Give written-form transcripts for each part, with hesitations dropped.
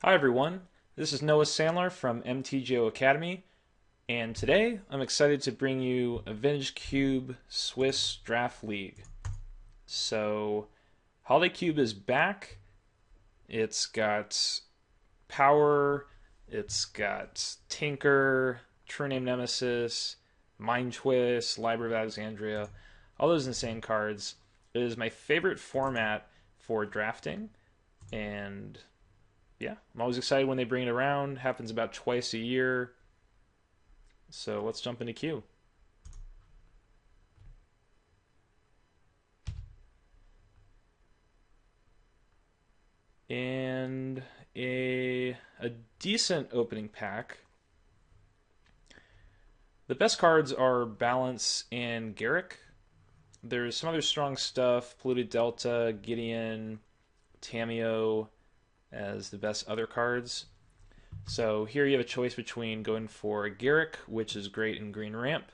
Hi everyone, this is Noah Sandler from MTGO Academy, and today I'm excited to bring you a Vintage Cube Swiss Draft League. So, Holiday Cube is back. It's got Power, it's got Tinker, True Name Nemesis, Mind Twist, Library of Alexandria, all those insane cards. It is my favorite format for drafting, and yeah, I'm always excited when they bring it around. Happens about twice a year. So let's jump into Q. And a decent opening pack. The best cards are Balance and Garrick. There's some other strong stuff: Polluted Delta, Gideon, Tameo as the best other cards. So here you have a choice between going for Garrick, which is great in green ramp,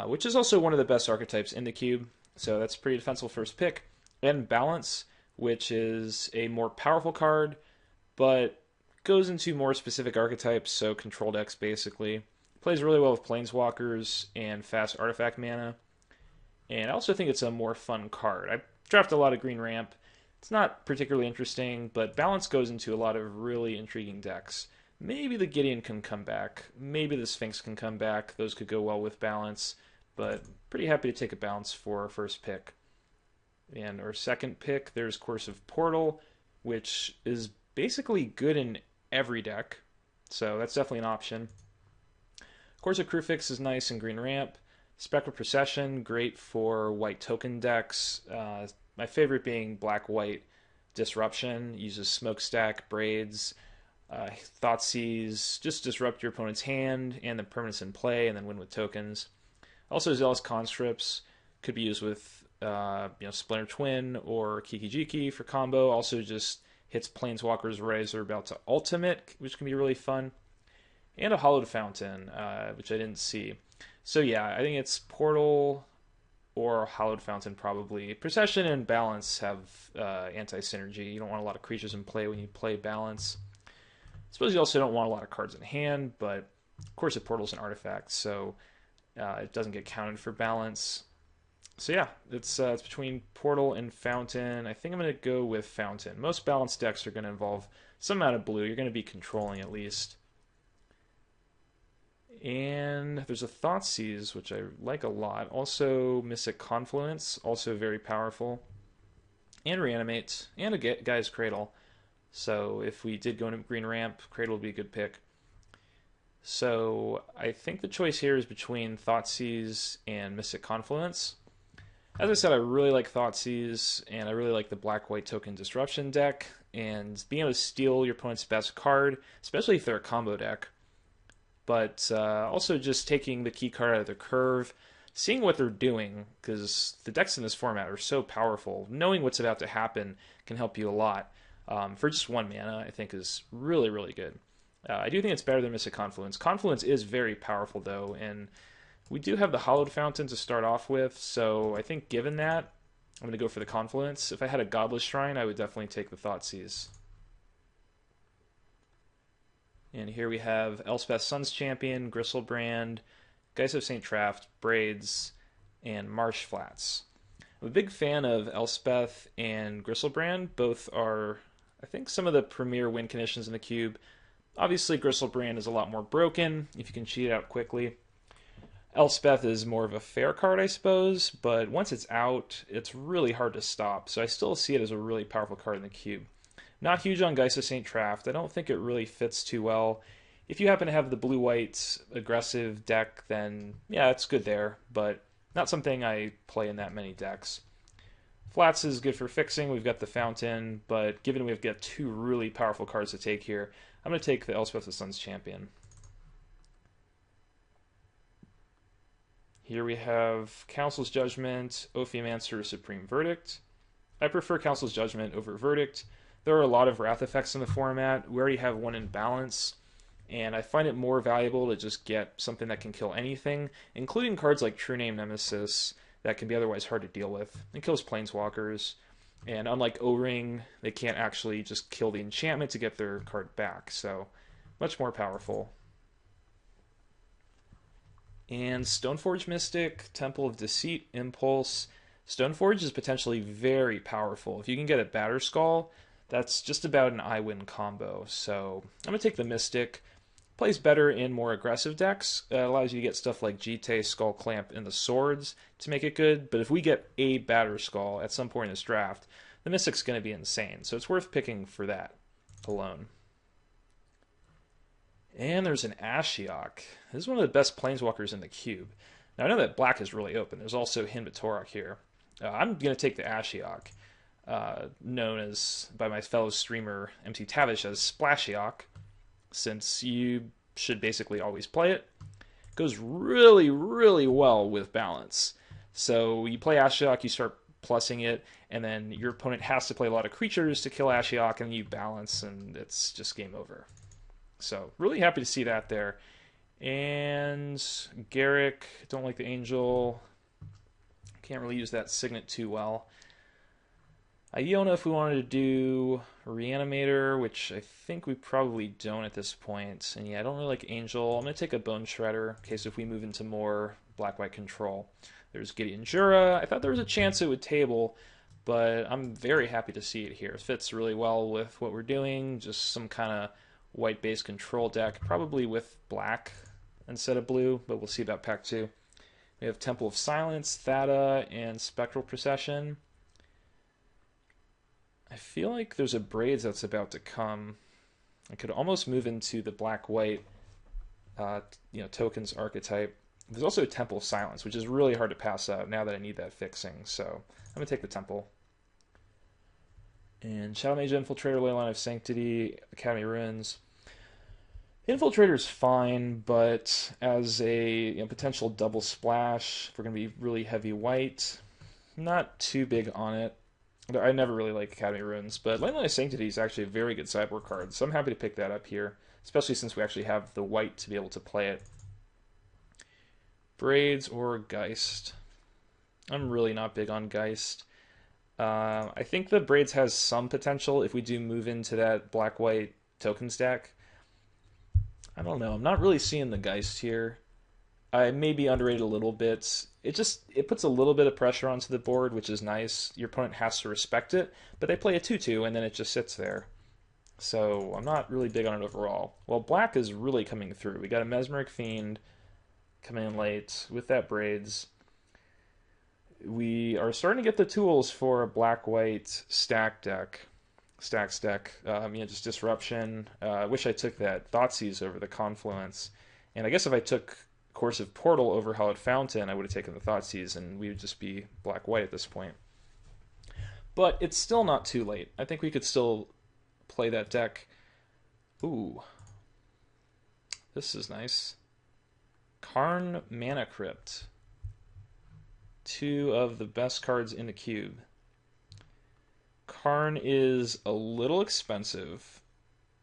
which is also one of the best archetypes in the cube. So that's a pretty defensible first pick. And Balance, which is a more powerful card, but goes into more specific archetypes, so control decks basically. Plays really well with Planeswalkers and fast artifact mana. And I also think it's a more fun card. I draft a lot of green ramp. It's not particularly interesting, but Balance goes into a lot of really intriguing decks. Maybe the Gideon can come back. Maybe the Sphinx can come back. Those could go well with Balance, but pretty happy to take a Balance for our first pick. And our second pick, there's Coercive Portal, which is basically good in every deck, so that's definitely an option. Coercive Crucifix is nice in green ramp. Spectral Procession, great for white token decks. My favorite being black-white Disruption. Uses Smokestack, Braids, Thoughtseize, just disrupt your opponent's hand and the permanents in play, and then win with tokens. Also, Zealous Conscripts could be used with Splinter Twin or Kiki Jiki for combo. Also, just hits Planeswalkers right as they're about to ultimate, which can be really fun. And a Hallowed Fountain, which I didn't see. So yeah, I think it's Portal or Hallowed Fountain probably. Procession and Balance have anti-synergy. You don't want a lot of creatures in play when you play Balance. I suppose you also don't want a lot of cards in hand, but of course a Portal is an artifact, so it doesn't get counted for Balance. So yeah, it's between Portal and Fountain. I think I'm going to go with Fountain. Most Balance decks are going to involve some amount of blue. You're going to be controlling at least. And there's a Thoughtseize, which I like a lot. Also, Mystic Confluence, also very powerful. And Reanimate, and a Guy's Cradle. So if we did go into green ramp, Cradle would be a good pick. So I think the choice here is between Thoughtseize and Mystic Confluence. As I said, I really like Thoughtseize, and I really like the black-white token disruption deck. And being able to steal your opponent's best card, especially if they're a combo deck, but also just taking the key card out of the curve, seeing what they're doing, because the decks in this format are so powerful. Knowing what's about to happen can help you a lot. For just 1 mana, I think is really, really good. I do think it's better than Mystic Confluence. Confluence is very powerful, though, and we do have the Hallowed Fountain to start off with, so I think given that, I'm going to go for the Confluence. If I had a Godless Shrine, I would definitely take the Thoughtseize. And here we have Elspeth Sun's Champion, Gristlebrand, Geist of St. Traft, Braids, and Marsh Flats. I'm a big fan of Elspeth and Gristlebrand. Both are, I think, some of the premier win conditions in the cube. Obviously, Gristlebrand is a lot more broken if you can cheat it out quickly. Elspeth is more of a fair card, I suppose, but once it's out, it's really hard to stop. So I still see it as a really powerful card in the cube. Not huge on Geist of St. Traft. I don't think it really fits too well. If you happen to have the blue-white aggressive deck, then yeah, it's good there, but not something I play in that many decks. Flats is good for fixing. We've got the Fountain, but given we've got 2 really powerful cards to take here, I'm going to take the Elspeth the Sun's Champion. Here we have Council's Judgment, Ophiomancer, Supreme Verdict. I prefer Council's Judgment over Verdict. There are a lot of Wrath effects in the format. We already have one in Balance, and I find it more valuable to just get something that can kill anything, including cards like True Name Nemesis that can be otherwise hard to deal with. It kills Planeswalkers. And unlike O-Ring, they can't actually just kill the enchantment to get their card back. So much more powerful. And Stoneforge Mystic, Temple of Deceit, Impulse. Stoneforge is potentially very powerful. If you can get a Batterskull, that's just about an I win combo. So I'm going to take the Mystic. Plays better in more aggressive decks. Allows you to get stuff like Jite, Skull Clamp, and the Swords to make it good. But if we get a Batterskull at some point in this draft, the Mystic's going to be insane. So it's worth picking for that alone. And there's an Ashiok. This is one of the best planeswalkers in the cube. Now I know that black is really open. There's also Hinbatorok here. I'm going to take the Ashiok, known as by my fellow streamer MT Tavish as Splashiok, since you should basically always play it. It goes really, really well with balance. So you play Ashiok, you start plussing it, and then your opponent has to play a lot of creatures to kill Ashiok, and you balance, and it's just game over. So really happy to see that there. And Garrick, don't like the Angel. Can't really use that Signet too well. Iona, if we wanted to do Reanimator, which I think we probably don't at this point. And yeah, I don't really like Angel. I'm going to take a Bone Shredder in case if we move into more black-white control. There's Gideon Jura. I thought there was a chance it would table, but I'm very happy to see it here. It fits really well with what we're doing. Just some kind of white-based control deck, probably with black instead of blue, but we'll see about pack 2. We have Temple of Silence, Thada, and Spectral Procession. I feel like there's a Braids that's about to come. I could almost move into the black-white tokens archetype. There's also a Temple of Silence, which is really hard to pass up now that I need that fixing. So I'm going to take the Temple. And Shadow Mage, Infiltrator, Leyline of Sanctity, Academy Ruins. Infiltrator's fine, but as a potential double splash, if we're going to be really heavy white, not too big on it. I never really like Academy Ruins, but Leyline of Sanctity is actually a very good sideboard card, so I'm happy to pick that up here, especially since we actually have the white to be able to play it. Braids or Geist. I'm really not big on Geist. I think the Braids has some potential if we do move into that black-white tokens deck. I don't know. I'm not really seeing the Geist here. I may be underrated a little bit. It puts a little bit of pressure onto the board, which is nice. Your opponent has to respect it, but they play a 2/2 and then it just sits there. So I'm not really big on it overall. Well, black is really coming through. We got a Mesmeric Fiend coming in late with that Braids. We are starting to get the tools for a black-white stacks deck. Just Disruption. I wish I took that Thoughtseize over the Confluence. And I guess if I took Coercive Portal over Hallowed Fountain, I would have taken the Thoughtseize, and we would just be black-white at this point. But it's still not too late. I think we could still play that deck. Ooh. This is nice. Karn Mana Crypt. 2 of the best cards in the cube. Karn is a little expensive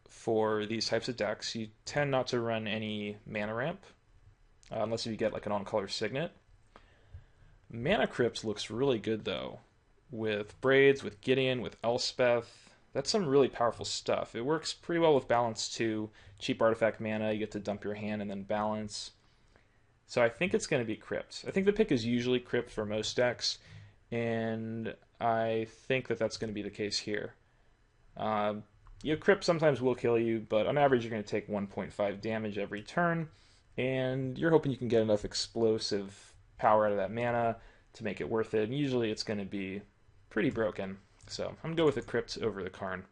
for these types of decks. You tend not to run any mana ramp, unless you get like an on-color Signet. Mana Crypt looks really good though, with Braids, with Gideon, with Elspeth. That's some really powerful stuff. It works pretty well with Balance too. Cheap artifact mana, you get to dump your hand and then balance. So I think it's going to be Crypt. I think the pick is usually Crypt for most decks, and I think that that's going to be the case here. Crypt sometimes will kill you, but on average you're going to take 1.5 damage every turn, and you're hoping you can get enough explosive power out of that mana to make it worth it, and usually it's going to be pretty broken. So I'm going to go with the Crypt over the Karn.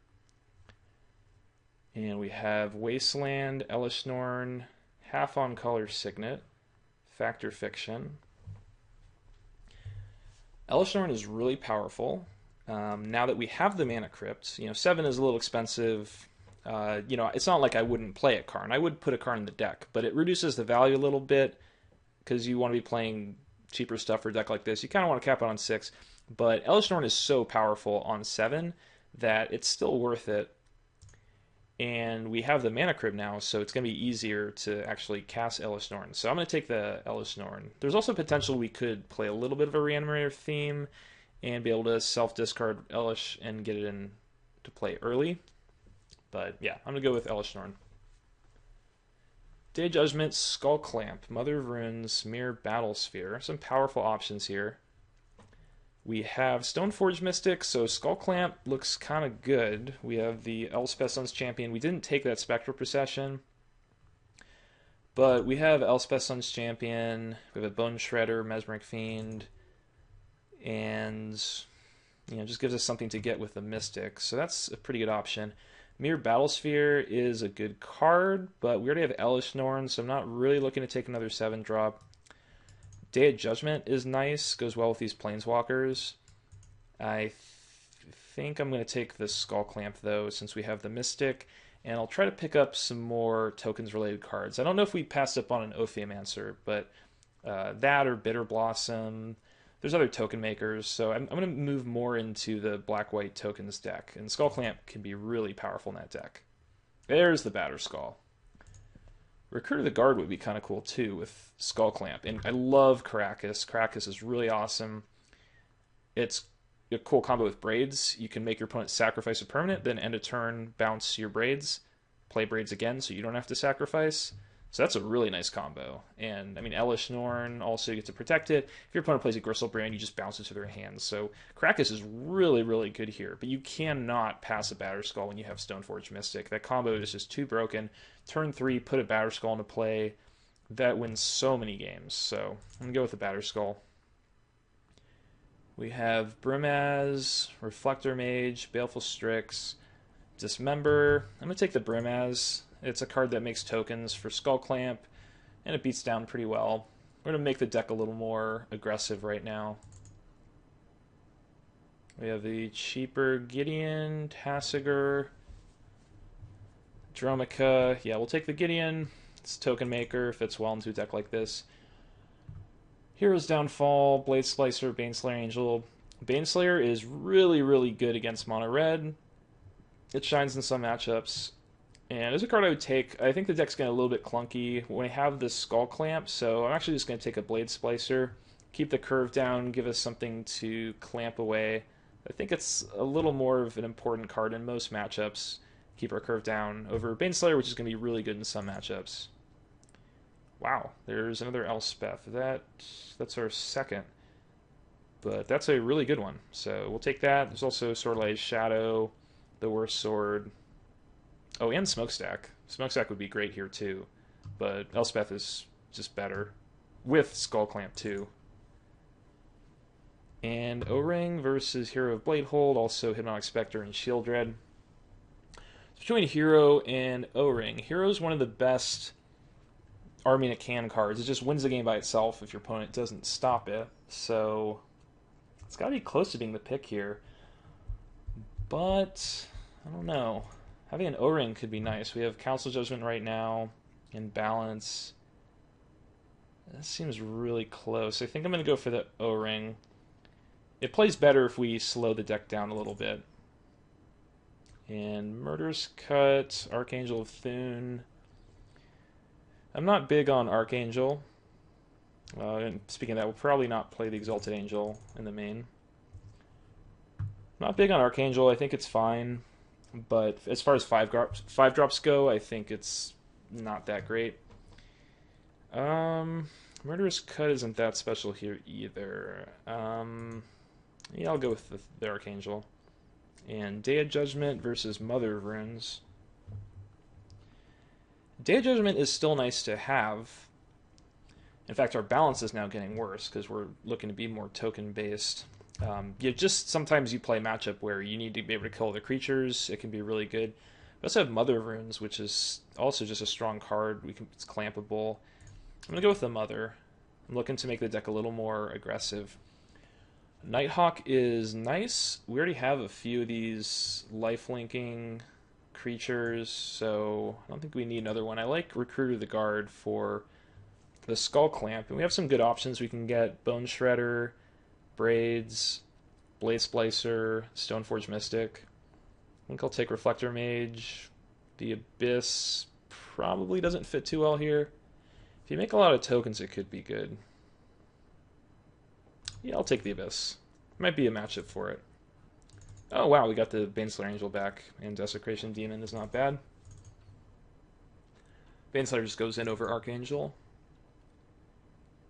And we have Wasteland, Elishnorn, half on color Signet, Factor Fiction. Elishnorn is really powerful. Now that we have the Mana Crypt, 7 is a little expensive. It's not like I wouldn't play a Karn. I would put a Karn in the deck, but it reduces the value a little bit because you want to be playing cheaper stuff for a deck like this. You kind of want to cap it on 6, but Elishnorn is so powerful on 7 that it's still worth it. And we have the Mana Crypt now, so it's going to be easier to actually cast Elishnorn. So I'm going to take the Elishnorn. There's also potential we could play a little bit of a Reanimator theme and be able to self-discard Elish and get it in to play early. But yeah, I'm going to go with Elish Norn. Day Judgment, Skull Clamp, Mother of Runes, Mirror Battlesphere. Some powerful options here. We have Stoneforge Mystic, so Skull Clamp looks kind of good. We have the Elspeth Sun's Champion. We didn't take that Spectral Procession, but we have Elspeth Sun's Champion. We have a Bone Shredder, Mesmeric Fiend, and just gives us something to get with the Mystic. So that's a pretty good option. Mirror Battlesphere is a good card, but we already have Elish Norn, so I'm not really looking to take another 7-drop. Day of Judgment is nice, goes well with these Planeswalkers. I think I'm going to take the Skull Clamp, though, since we have the Mystic, and I'll try to pick up some more tokens-related cards. I don't know if we passed up on an Ophiomancer, but that or Bitter Blossom. There's other token makers, so I'm going to move more into the black-white tokens deck, and Skull Clamp can be really powerful in that deck. There's the Batterskull. Recruit of the Guard would be kind of cool too with Skull Clamp. And I love Karakas. Karakas is really awesome. It's a cool combo with Braids. You can make your opponent sacrifice a permanent, then end a turn, bounce your Braids, play Braids again so you don't have to sacrifice. So that's a really nice combo. And I mean, Elish Norn also gets to protect it. If your opponent plays a Gristlebrand, you just bounce it to their hands. So Karakas is really, really good here. But you cannot pass a Batterskull when you have Stoneforge Mystic. That combo is just too broken. Turn 3, put a Batterskull into play. That wins so many games. So I'm going to go with the Batterskull. We have Brimaz, Reflector Mage, Baleful Strix, Dismember. I'm going to take the Brimaz. It's a card that makes tokens for Skull Clamp, and it beats down pretty well. We're going to make the deck a little more aggressive right now. We have the cheaper Gideon, Tasigur, Dromica. Yeah, we'll take the Gideon. It's a token maker, fits well into a deck like this. Hero's Downfall, Blade Slicer, Baneslayer Angel. Baneslayer is really, really good against mono red. It shines in some matchups. And as a card I would take, I think the deck's getting a little bit clunky when I have this Skull Clamp, so I'm actually just going to take a Blade Splicer, keep the curve down, give us something to clamp away. I think it's a little more of an important card in most matchups, keep our curve down, over Baneslayer, which is going to be really good in some matchups. Wow, there's another Elspeth. That's our second, but that's a really good one, so we'll take that. There's also Swordlight Shadow, the Worst Sword. Oh, and Smokestack. Smokestack would be great here too, but Elspeth is just better with Skull Clamp too. And O-Ring versus Hero of Bladehold, also Hypnotic Spectre and Shieldred. Between Hero and O-Ring, Hero is one of the best Army in a Can cards. It just wins the game by itself if your opponent doesn't stop it, so it's got to be close to being the pick here. But I don't know. Having an O-Ring could be nice. We have Council Judgment right now in balance. That seems really close. I think I'm going to go for the O-Ring. It plays better if we slow the deck down a little bit. And Murderous Cut, Archangel of Thune. I'm not big on Archangel. And speaking of that, we'll probably not play the Exalted Angel in the main. Not big on Archangel. I think it's fine. But as far as 5-drops go, I think it's not that great. Murderous Cut isn't that special here either. Yeah, I'll go with the Archangel. And Day of Judgment versus Mother of Runes. Day of Judgment is still nice to have. In fact, our balance is now getting worse because we're looking to be more token-based. Just sometimes you play a matchup where you need to be able to kill the creatures. It can be really good. We also have Mother of Runes, which is also just a strong card. It's clampable. I'm going to go with the Mother. I'm looking to make the deck a little more aggressive. Nighthawk is nice. We already have a few of these life-linking creatures, so I don't think we need another one. I like Recruit of the Guard for the Skull Clamp, and we have some good options. We can get Bone Shredder, Braids, Blade Splicer, Stoneforge Mystic. I think I'll take Reflector Mage. The Abyss probably doesn't fit too well here. If you make a lot of tokens, it could be good. Yeah, I'll take the Abyss. Might be a matchup for it. Oh wow, we got the Baneslayer Angel back, and Desecration Demon is not bad. Baneslayer just goes in over Archangel.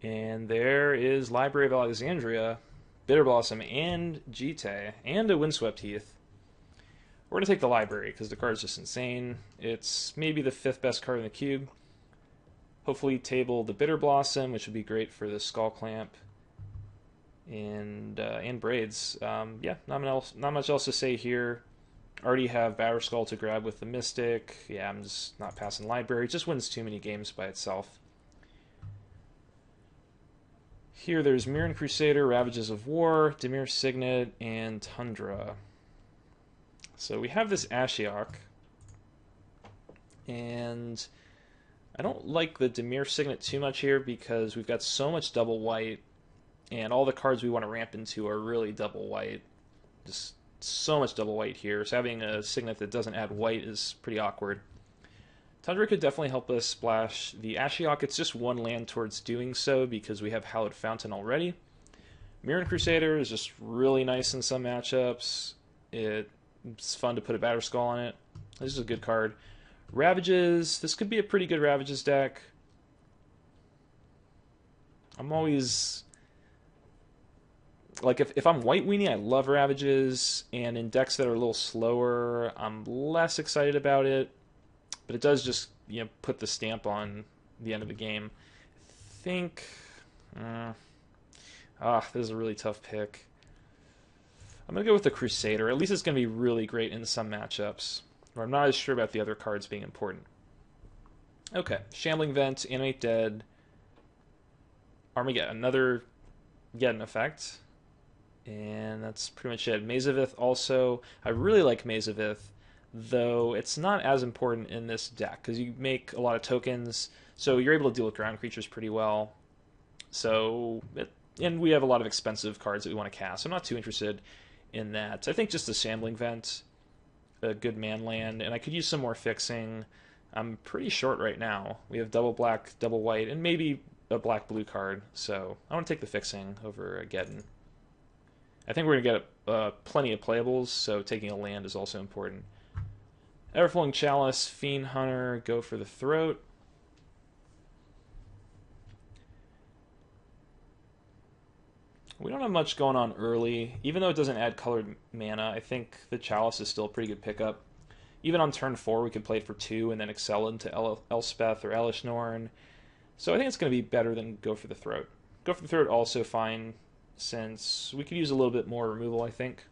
And there is Library of Alexandria, Bitter Blossom, and Jite, and a Windswept Heath. We're going to take the Library, because the card's just insane. It's maybe the 5th best card in the cube. Hopefully table the Bitter Blossom, which would be great for the Skull Clamp. And Braids. Yeah, not much else to say here. Already have Batterskull to grab with the Mystic. Yeah, I'm just not passing Library. It just wins too many games by itself. Here there's Mirran Crusader, Ravages of War, Dimir Signet, and Tundra. So we have this Ashiok. And I don't like the Dimir Signet too much here because we've got so much double white. And all the cards we want to ramp into are really double white. Just so much double white here. So having a Signet that doesn't add white is pretty awkward. Tundra could definitely help us splash the Ashiok. It's just one land towards doing so because we have Hallowed Fountain already. Mirran Crusader is just really nice in some matchups. It's fun to put a Batterskull on it. This is a good card. Ravages. This could be a pretty good Ravages deck. I'm always... Like, if I'm White Weenie, I love Ravages. And in decks that are a little slower, I'm less excited about it. But it does just, put the stamp on the end of the game. I think... this is a really tough pick. I'm going to go with the Crusader. At least it's going to be really great in some matchups. Where I'm not as sure about the other cards being important. Okay. Shambling Vent, Animate Dead. Armageddon. Another Geddon effect. And that's pretty much it. Mazavith also. I really like Mazavith, though it's not as important in this deck because you make a lot of tokens, so you're able to deal with ground creatures pretty well. And we have a lot of expensive cards that we want to cast. So I'm not too interested in that. I think just the Shambling Vent, a good man land, and I could use some more fixing. I'm pretty short right now. We have double black, double white, and maybe a black-blue card, so I want to take the fixing over a Geddon. I think we're going to get plenty of playables, so taking a land is also important. Everflowing Chalice, Fiend Hunter, go for the Throat. We don't have much going on early. Even though it doesn't add colored mana, I think the Chalice is still a pretty good pickup. Even on turn 4, we could play it for 2 and then excel into Elspeth or Elishnorn. So I think it's going to be better than go for the Throat. Go for the Throat also fine, since we could use a little bit more removal, I think.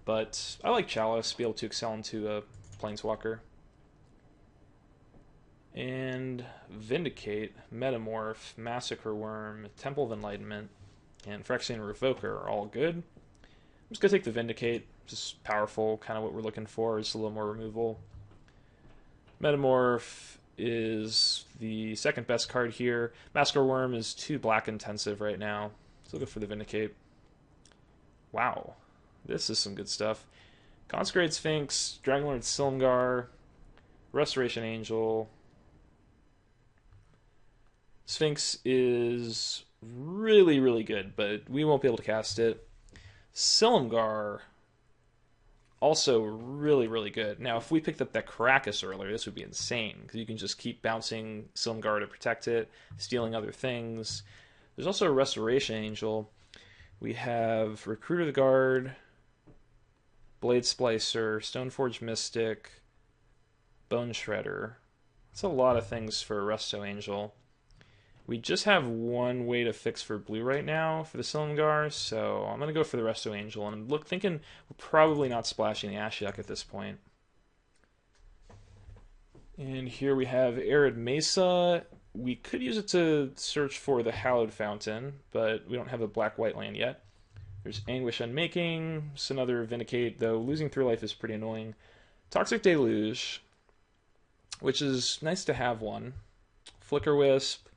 But I like Chalice, be able to excel into a Planeswalker. And Vindicate, Metamorph, Massacre Worm, Temple of Enlightenment, and Phyrexian Revoker are all good. I'm just going to take the Vindicate, just powerful, kind of what we're looking for, just a little more removal. Metamorph is the second best card here. Massacre Worm is too black intensive right now. So go for the Vindicate. Wow. This is some good stuff. Consecrated Sphinx, Dragonlord Silumgar, Restoration Angel. Sphinx is really, really good, but we won't be able to cast it. Silumgar, also really, really good. Now, if we picked up that Caracas earlier, this would be insane, because you can just keep bouncing Silumgar to protect it, stealing other things. There's also a Restoration Angel. We have Recruiter the Guard, Blade Splicer, Stoneforge Mystic, Bone Shredder. That's a lot of things for a Resto Angel. We just have one way to fix for blue right now for the Silumgar, so I'm going to go for the Resto Angel. And I'm thinking we're probably not splashing the Ashiok at this point. And here we have Arid Mesa. We could use it to search for the Hallowed Fountain, but we don't have a black-white land yet. There's Anguish Unmaking, it's another Vindicate, though losing 3 life is pretty annoying. Toxic Deluge, which is nice to have one. Flicker Wisp,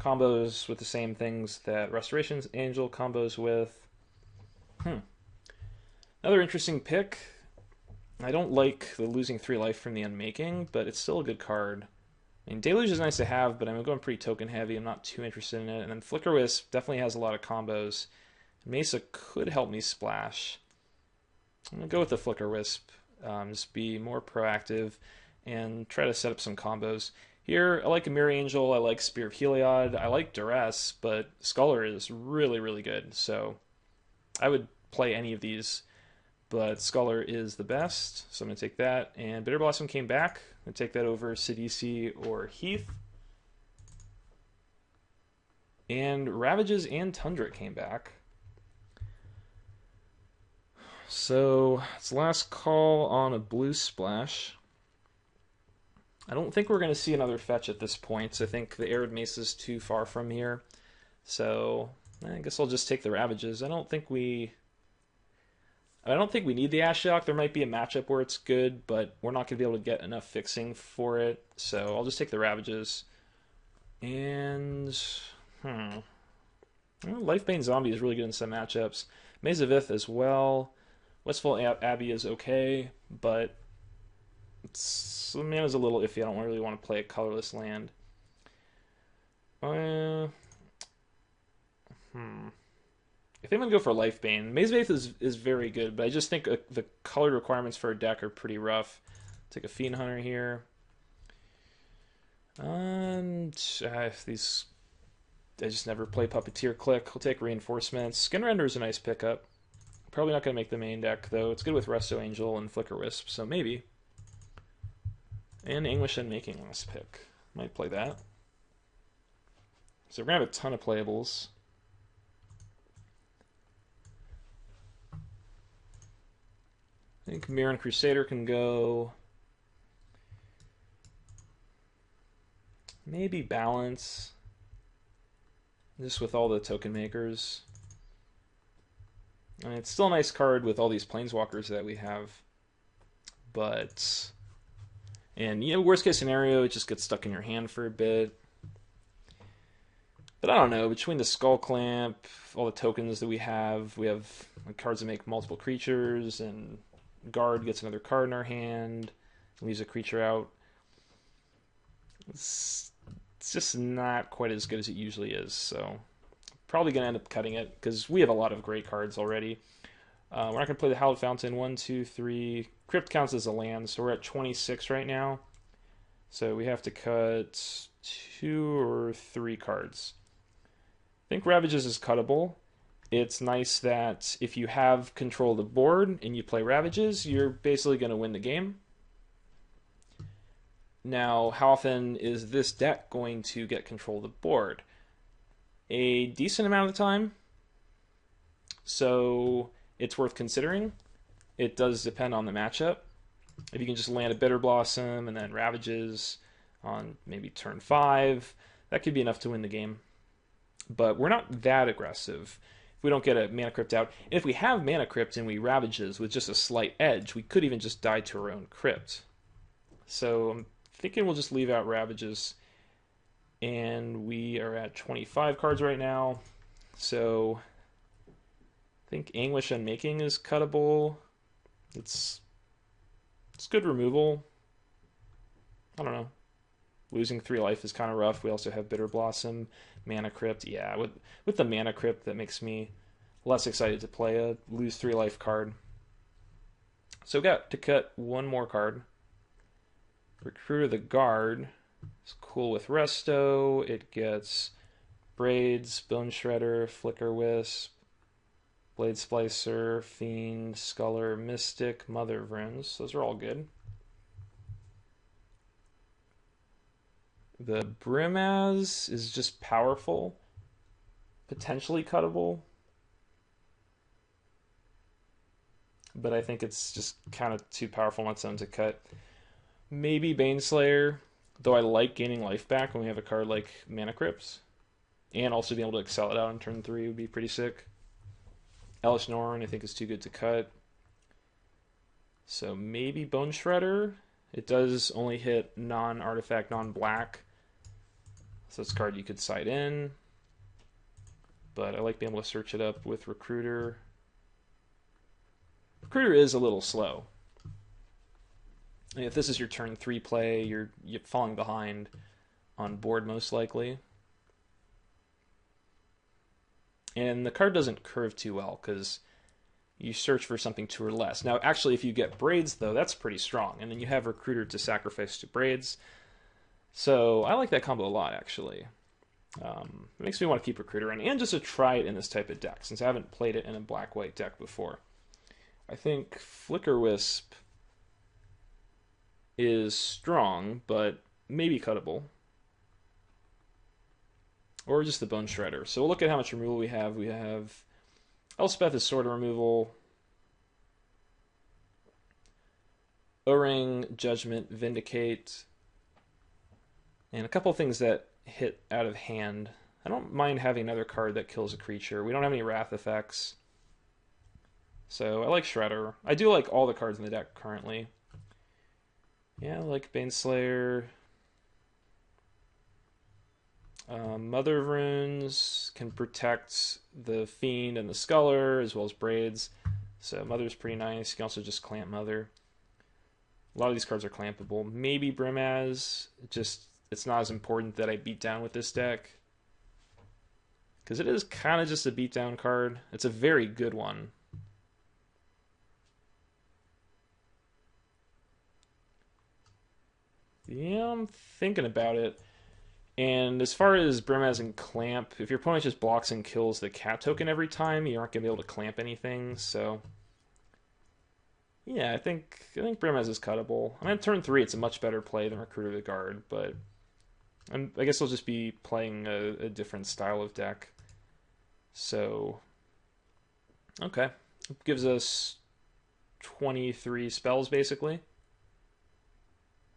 combos with the same things that Restoration Angel combos with. Another interesting pick. I don't like the losing 3 life from the Unmaking, but it's still a good card. I mean, Deluge is nice to have, but I'm going pretty token heavy. I'm not too interested in it. And then Flicker Wisp definitely has a lot of combos. Mesa could help me splash. I'm going to go with the Flicker Wisp. Just be more proactive and try to set up some combos. Here, I like a Mirror Angel, I like Spear of Heliod, I like Duress, but Scholar is really, really good. So I would play any of these, but Scholar is the best. So I'm going to take that. And Bitter Blossom came back. I'm going to take that over Sidisi or Heath. And Ravages and Tundra came back. So it's last call on a blue splash. I don't think we're going to see another fetch at this point. I think the Arid Mesa is too far from here. So I guess I'll just take the Ravages. I don't think we need the Ashiok. There might be a matchup where it's good, but we're not going to be able to get enough fixing for it. So I'll just take the Ravages. And Lifebane Zombie is really good in some matchups. Maze of Ith as well. Westfall Abbey is okay, but Mana's a little iffy. I don't really want to play a colorless land. I think I'm going to go for Lifebane. Maze of Ith is very good, but I just think the color requirements for a deck are pretty rough. Take a Fiend Hunter here. And these... I just never play Puppeteer Click. I'll take Reinforcements. Skinrender is a nice pickup. Probably not going to make the main deck, though. It's good with Resto Angel and Flicker Wisp, so maybe. And English Unmaking last pick. Might play that. So we're going to have a ton of playables. I think Mirran Crusader can go. Maybe Balance. Just with all the token makers. I mean, it's still a nice card with all these Planeswalkers that we have. But... And, worst case scenario, it just gets stuck in your hand for a bit. But I don't know, between the Skull Clamp, all the tokens that we have cards that make multiple creatures, and Guard gets another card in our hand, leaves a creature out. It's just not quite as good as it usually is, so probably going to end up cutting it, because we have a lot of great cards already. We're not going to play the Hallowed Fountain. 1, 2, 3. Crypt counts as a land, so we're at 26 right now. So we have to cut 2 or 3 cards. I think Ravages is cuttable. It's nice that if you have control of the board and you play Ravages, you're basically going to win the game. Now, how often is this deck going to get control of the board? A decent amount of the time. So it's worth considering. It does depend on the matchup. If you can just land a Bitter Blossom and then Ravages on maybe turn 5, that could be enough to win the game. But we're not that aggressive. If we don't get a Mana Crypt out, if we have Mana Crypt and we Ravages with just a slight edge, we could even just die to our own Crypt. So I'm thinking we'll just leave out Ravages. And we are at 25 cards right now. So I think Anguish Unmaking is cuttable. It's good removal. I don't know. Losing 3 life is kind of rough. We also have Bitter Blossom, Mana Crypt. Yeah, with the Mana Crypt, that makes me less excited to play a lose 3 life card. So we got to cut one more card. Recruiter the Guard. It's cool with Resto. It gets Braids, Bone Shredder, Flicker Wisp, Blade Splicer, Fiend, Sculler, Mystic, Mother of Runes. Those are all good. The Brimaz is just powerful, potentially cuttable, but I think it's just kind of too powerful on its own to cut. Maybe Baneslayer, though I like gaining life back when we have a card like Mana Crypt, and also being able to excel it out on turn 3 would be pretty sick. Elish Norn I think is too good to cut. So maybe Bone Shredder. It does only hit non-artifact, non-black. So it's a card you could side in. But I like being able to search it up with Recruiter. Recruiter is a little slow. And if this is your turn 3 play, you're falling behind on board most likely. And the card doesn't curve too well because you search for something 2 or less. Now, actually, if you get Braids, though, that's pretty strong. And then you have Recruiter to sacrifice to Braids. So I like that combo a lot, actually. It makes me want to keep Recruiter in, and just to try it in this type of deck, since I haven't played it in a black-white deck before. I think Flicker Wisp is strong, but maybe cuttable. Or just the Bone Shredder. So we'll look at how much removal we have. We have Elspeth is Sword removal. O-Ring, Judgment, Vindicate. And a couple things that hit out of hand. I don't mind having another card that kills a creature. We don't have any Wrath effects. So I like Shredder. I do like all the cards in the deck currently. Yeah, I like Baneslayer. Mother of Runes can protect the Fiend and the Sculler, as well as Braids. So Mother's pretty nice. You can also just clamp Mother. A lot of these cards are clampable. Maybe Brimaz. It's not as important that I beat down with this deck. Because it is kind of just a beatdown card. It's a very good one. Yeah, I'm thinking about it. And as far as Brimaz and Clamp, if your opponent just blocks and kills the cat token every time, you aren't going to be able to clamp anything. So, yeah, I think Brimaz is cuttable. I mean, at turn 3, it's a much better play than Recruiter the Guard, but I guess I'll just be playing a different style of deck. So, okay. It gives us 23 spells, basically.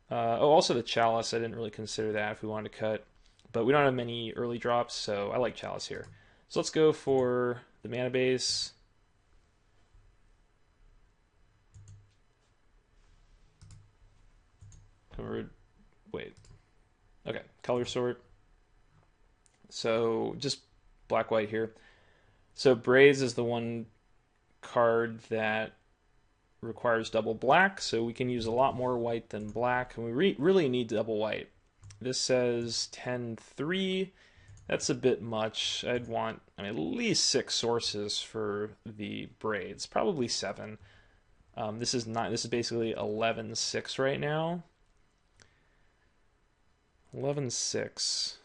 Also the Chalice, I didn't really consider that if we wanted to cut. But we don't have many early drops, so I like Chalice here. So let's go for the mana base. Wait. Okay, color sort. So just black-white here. So Braids is the one card that requires double black, so we can use a lot more white than black, and we really need double white. This says 10-3. That's a bit much. I'd want at least 6 sources for the Braids, probably 7. This is basically 11-6 right now. 11-6.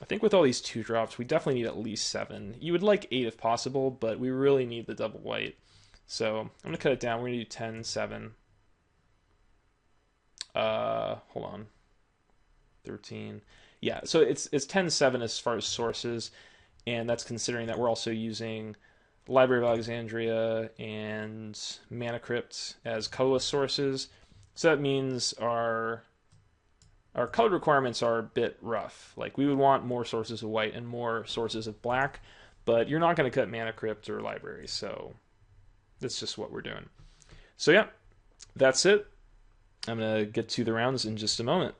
I think with all these 2-drops, we definitely need at least 7. You would like 8 if possible, but we really need the double white. So I'm going to cut it down. We're going to do 10-7. Hold on. 13. Yeah, so it's 10-7 as far as sources, and that's considering that we're also using Library of Alexandria and Mana Crypt as colorless sources. So that means our colored requirements are a bit rough. Like, we would want more sources of white and more sources of black, but you're not going to cut Mana Crypt or Library, so that's just what we're doing. So yeah, that's it. I'm going to get to the rounds in just a moment.